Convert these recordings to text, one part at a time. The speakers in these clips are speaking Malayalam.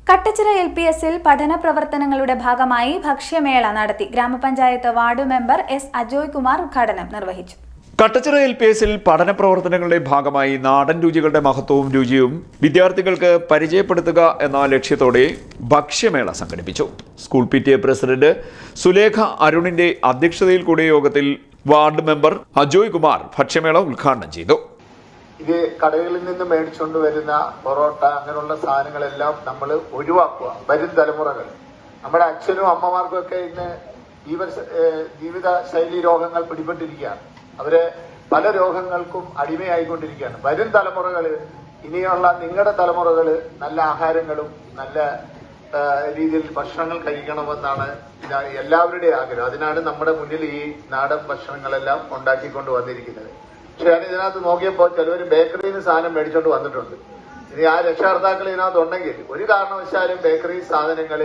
കട്ടച്ചിറ LPSൽ പഠന പ്രവർത്തനങ്ങളുടെ ഭാഗമായി ഭക്ഷ്യമേള നടത്തി. ഗ്രാമപഞ്ചായത്ത് ward member S Ajoy Kumar ഉദ്ഘാടനം നിർവഹിച്ചു. കട്ടച്ചിറ LPSൽ പഠന പ്രവർത്തനങ്ങളുടെ ഭാഗമായി നാടൻ രുചികളുടെ മഹത്വവും രുചിയും വിദ്യാർത്ഥികൾക്ക് പരിചയപ്പെടുത്തുക എന്ന ലക്ഷ്യത്തോടെ ഭക്ഷ്യമേള സംഘടിപ്പിച്ചു. സ്കൂൾ PTA പ്രസിഡന്റ് സുലേഖ അരുണിന്റെ അധ്യക്ഷതയിൽ കൂടിയ യോഗത്തിൽ വാർഡ് മെമ്പർ അജോയ് കുമാർ ഭക്ഷ്യമേള ഉദ്ഘാടനം ചെയ്തു. ഇത് കടകളിൽ നിന്ന് മേടിച്ചുകൊണ്ട് വരുന്ന പൊറോട്ട അങ്ങനെയുള്ള സാധനങ്ങളെല്ലാം നമ്മൾ ഒഴിവാക്കുക. വരും തലമുറകൾ, നമ്മുടെ അച്ഛനും അമ്മമാർക്കും ഒക്കെ ഇന്ന് ജീവിത ശൈലി രോഗങ്ങൾ പിടിപെട്ടിരിക്കുകയാണ്. അവരെ പല രോഗങ്ങൾക്കും അടിമയായിക്കൊണ്ടിരിക്കുകയാണ്. വരും തലമുറകൾ, ഇനിയുള്ള നിങ്ങളുടെ തലമുറകൾ നല്ല ആഹാരങ്ങളും നല്ല രീതിയിൽ ഭക്ഷണങ്ങൾ കഴിക്കണമെന്നാണ് എല്ലാവരുടെയും ആഗ്രഹം. അതിനാണ് നമ്മുടെ മുന്നിൽ ഈ നാടൻ ഭക്ഷണങ്ങളെല്ലാം ഉണ്ടാക്കിക്കൊണ്ട് വന്നിരിക്കുന്നത്. പക്ഷെ ഞാൻ ഇതിനകത്ത് നോക്കിയപ്പോൾ ചിലവർ ബേക്കറിയിൽ നിന്ന് സാധനം മേടിച്ചോണ്ട് വന്നിട്ടുണ്ട്. ഇനി ആ രക്ഷകർത്താക്കൾ ഇതിനകത്ത് ഉണ്ടെങ്കിൽ ഒരു കാരണവശാലും ബേക്കറി സാധനങ്ങൾ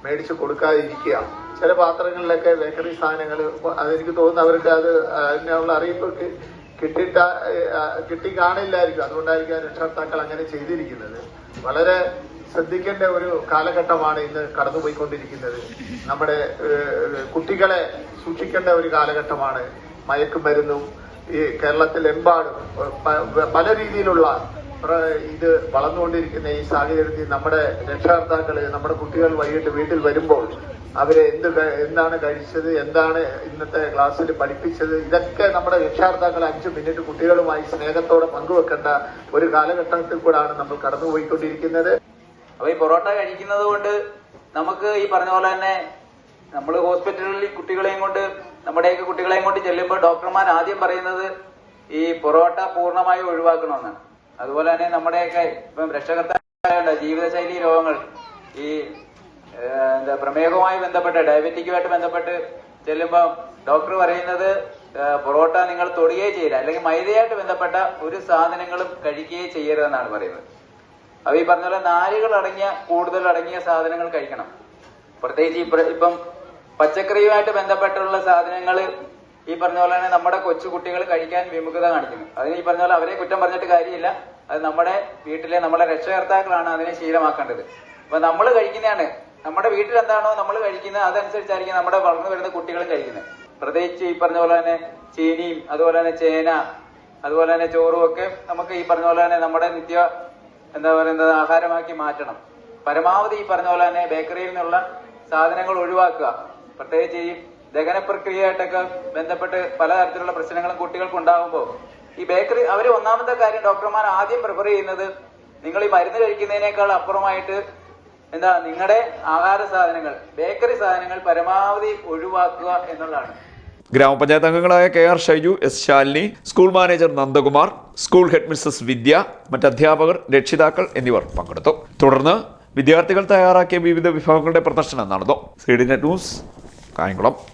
മേടിച്ചു കൊടുക്കാതിരിക്കുക. ചില പാത്രങ്ങളിലൊക്കെ ബേക്കറി സാധനങ്ങൾ, അതെനിക്ക് തോന്നുന്നു അവർക്ക് അത് അതിനുള്ള അറിയിപ്പ് കിട്ടി കാണില്ലായിരിക്കും. അതുകൊണ്ടായിരിക്കും രക്ഷകർത്താക്കൾ അങ്ങനെ ചെയ്തിരിക്കുന്നത്. വളരെ ശ്രദ്ധിക്കേണ്ട ഒരു കാലഘട്ടമാണ് ഇന്ന് കടന്നുപോയിക്കൊണ്ടിരിക്കുന്നത്. നമ്മുടെ കുട്ടികളെ സൂക്ഷിക്കേണ്ട ഒരു കാലഘട്ടമാണ്. മയക്കുമരുന്നും ഈ കേരളത്തിലെമ്പാടും പല രീതിയിലുള്ള ഇത് വളർന്നുകൊണ്ടിരിക്കുന്ന ഈ സാഹചര്യത്തിൽ നമ്മുടെ രക്ഷകർത്താക്കള്, നമ്മുടെ കുട്ടികൾ വൈകിട്ട് വീട്ടിൽ വരുമ്പോൾ അവരെ എന്താണ് കഴിച്ചത്, എന്താണ് ഇന്നത്തെ ക്ലാസ്സിൽ പഠിപ്പിച്ചത്, ഇതൊക്കെ നമ്മുടെ രക്ഷകർത്താക്കൾ 5 മിനിറ്റ് കുട്ടികളുമായി സ്നേഹത്തോടെ പങ്കുവെക്കേണ്ട ഒരു കാലഘട്ടത്തിൽ കൂടാണ് നമ്മൾ കടന്നുപോയിക്കൊണ്ടിരിക്കുന്നത്. അപ്പൊ ഈ പൊറോട്ട കഴിക്കുന്നത് കൊണ്ട് നമുക്ക് ഈ പറഞ്ഞ പോലെ തന്നെ നമ്മൾ ഹോസ്പിറ്റലിൽ നമ്മുടെയൊക്കെ കുട്ടികളെയും കൊണ്ട് ചെല്ലുമ്പോൾ ഡോക്ടർമാർ ആദ്യം പറയുന്നത് ഈ പൊറോട്ട പൂർണ്ണമായും ഒഴിവാക്കണമെന്നാണ്. അതുപോലെ തന്നെ നമ്മുടെയൊക്കെ ഇപ്പം രക്ഷകർത്താക്കളുടെ ജീവിതശൈലി രോഗങ്ങൾ, ഈ പ്രമേഹവുമായി ബന്ധപ്പെട്ട്, ഡയബറ്റിക്കുമായിട്ട് ബന്ധപ്പെട്ട് ചെല്ലുമ്പോൾ ഡോക്ടർ പറയുന്നത് പൊറോട്ട നിങ്ങൾ തൊടുകയേ ചെയ്യില്ല, അല്ലെങ്കിൽ മൈദയായിട്ട് ബന്ധപ്പെട്ട ഒരു സാധനങ്ങളും കഴിക്കുകയേ ചെയ്യരുതെന്നാണ് പറയുന്നത്. അപ്പൊ ഈ പറഞ്ഞ പോലെ നാരുകൾ കൂടുതൽ അടങ്ങിയ സാധനങ്ങൾ കഴിക്കണം. പ്രത്യേകിച്ച് ഇപ്പം പച്ചക്കറിയുമായിട്ട് ബന്ധപ്പെട്ടുള്ള സാധനങ്ങൾ ഈ പറഞ്ഞ പോലെ തന്നെ നമ്മുടെ കൊച്ചുകുട്ടികൾ കഴിക്കാൻ വിമുഖത കാണിക്കുന്നു. അതിന് ഈ പറഞ്ഞ പോലെ അവരെ കുറ്റം പറഞ്ഞിട്ട് കാര്യമില്ല. അത് നമ്മുടെ വീട്ടിലെ നമ്മുടെ രക്ഷകർത്താക്കളാണ് അതിനെ ശീലമാക്കേണ്ടത്. അപ്പൊ നമ്മൾ കഴിക്കുന്നതാണ്, നമ്മുടെ വീട്ടിൽ എന്താണോ നമ്മൾ കഴിക്കുന്നത് അതനുസരിച്ചായിരിക്കും നമ്മുടെ വളർന്നു വരുന്ന കുട്ടികളും കഴിക്കുന്നത്. പ്രത്യേകിച്ച് ഈ പറഞ്ഞ പോലെ തന്നെ ചീനിയും അതുപോലെ തന്നെ ചേന അതുപോലെ തന്നെ ചോറും ഒക്കെ നമുക്ക് ഈ പറഞ്ഞ പോലെ തന്നെ നമ്മുടെ ആഹാരമാക്കി മാറ്റണം. പരമാവധി ഈ പറഞ്ഞ പോലെ തന്നെ ബേക്കറിയിൽ നിന്നുള്ള സാധനങ്ങൾ ഒഴിവാക്കുക. പ്രത്യേകിച്ച് ഈ ദഹന പ്രക്രിയയായിട്ടൊക്കെ ബന്ധപ്പെട്ട് പലതരത്തിലുള്ള പ്രശ്നങ്ങളും കുട്ടികൾക്ക് ഉണ്ടാകുമ്പോൾ ഈ ബേക്കറി അവർ ഒന്നാമത്തെ കാര്യം ഡോക്ടർമാർ ആദ്യം പ്രിഫർ ചെയ്യുന്നത് നിങ്ങൾ ഈ മരുന്ന് കഴിക്കുന്നതിനേക്കാൾ അപ്പുറമായിട്ട് നിങ്ങളുടെ ആഹാര സാധനങ്ങൾ, ബേക്കറി സാധനങ്ങൾ പരമാവധി ഒഴിവാക്കുക എന്നുള്ളതാണ്. ഗ്രാമപഞ്ചായത്ത് അംഗങ്ങളായ KR Shaiju, S Shalini, school manager Nandakumar, school head Mrs Vidya, മറ്റധ്യാപകർ, രക്ഷിതാക്കൾ എന്നിവർ പങ്കെടുത്തു. തുടർന്ന് വിദ്യാർത്ഥികൾ തയ്യാറാക്കിയ വിവിധ വിഭവങ്ങളുടെ പ്രദർശനം നടന്നു. CDNet news, Kayamkulam.